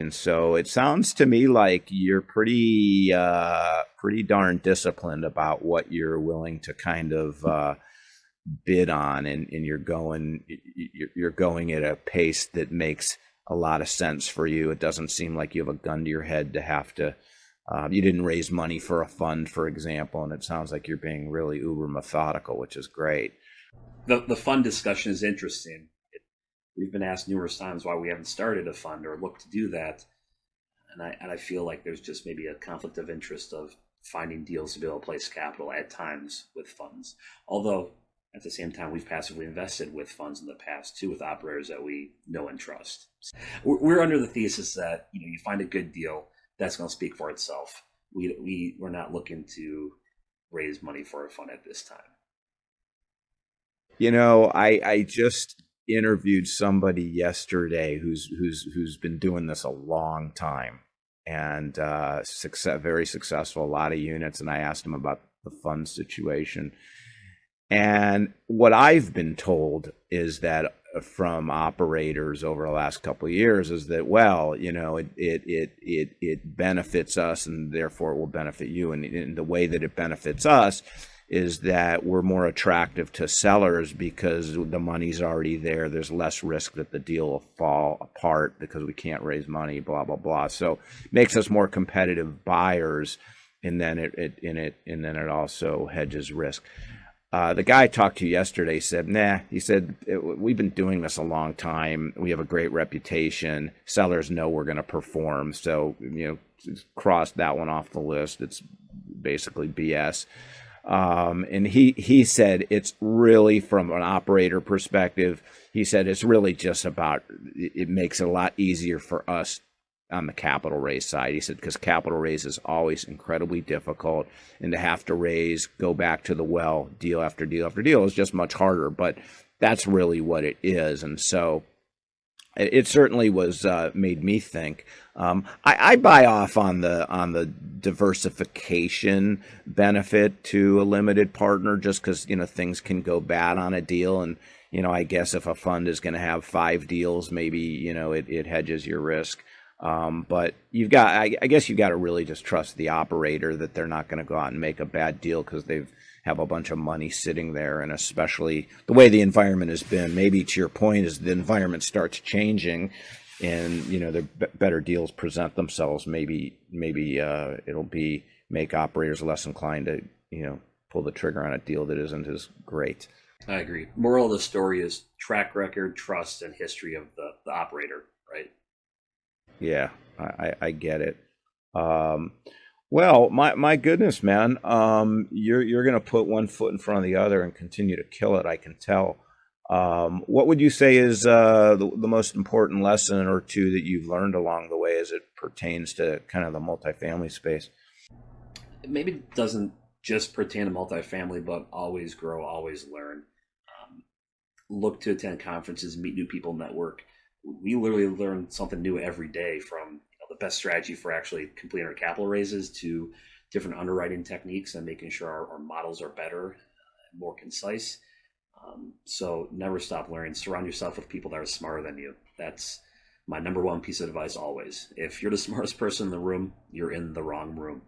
And so it sounds to me like you're pretty darn disciplined about what you're willing to kind of bid on, and you're going at a pace that makes a lot of sense for you. It doesn't seem like you have a gun to your head to have to. You didn't raise money for a fund, for example, and it sounds like you're being really uber methodical, which is great. The fund discussion is interesting. We've been asked numerous times why we haven't started a fund or looked to do that, and I feel like there's just maybe a conflict of interest of finding deals to be able to place capital at times with funds. Although at the same time, we've passively invested with funds in the past too, with operators that we know and trust. We're under the thesis that you find a good deal, that's going to speak for itself. We're not looking to raise money for a fund at this time. I just interviewed somebody yesterday who's been doing this a long time, and very successful, a lot of units. And I asked him about the fund situation. And what I've been told is that from operators over the last couple of years is that, well, it benefits us, and therefore it will benefit you. And the way that it benefits us is that we're more attractive to sellers because the money's already there. There's less risk that the deal will fall apart because we can't raise money, blah, blah, blah. So it makes us more competitive buyers, and then it also hedges risk. The guy I talked to yesterday said, nah, he said, we've been doing this a long time. We have a great reputation. Sellers know we're going to perform. So, cross that one off the list. It's basically BS. And he said it's really, from an operator perspective, he said it's really just about, it makes it a lot easier for us on the capital raise side. He said, because capital raise is always incredibly difficult, and to have to raise, go back to the well, deal after deal after deal is just much harder. But that's really what it is. And so it certainly was made me think. I buy off on the diversification benefit to a limited partner, just because things can go bad on a deal, and I guess if a fund is going to have 5 deals, maybe it hedges your risk. But I guess you've got to really just trust the operator that they're not going to go out and make a bad deal because they have a bunch of money sitting there. And especially the way the environment has been, maybe to your point, as the environment starts changing and, the better deals present themselves, maybe it'll make operators less inclined to, pull the trigger on a deal that isn't as great. I agree. Moral of the story is track record, trust, and history of the operator, right? Yeah, I get it. Well, my goodness, man, you're going to put one foot in front of the other and continue to kill it. I can tell. What would you say is the most important lesson or two that you've learned along the way as it pertains to kind of the multifamily space? Maybe it doesn't just pertain to multifamily, but always grow, always learn. Look to attend conferences, meet new people, network. We literally learn something new every day, from the best strategy for actually completing our capital raises to different underwriting techniques and making sure our models are better and more concise. So never stop learning. Surround yourself with people that are smarter than you. That's my number one piece of advice always. If you're the smartest person in the room, you're in the wrong room.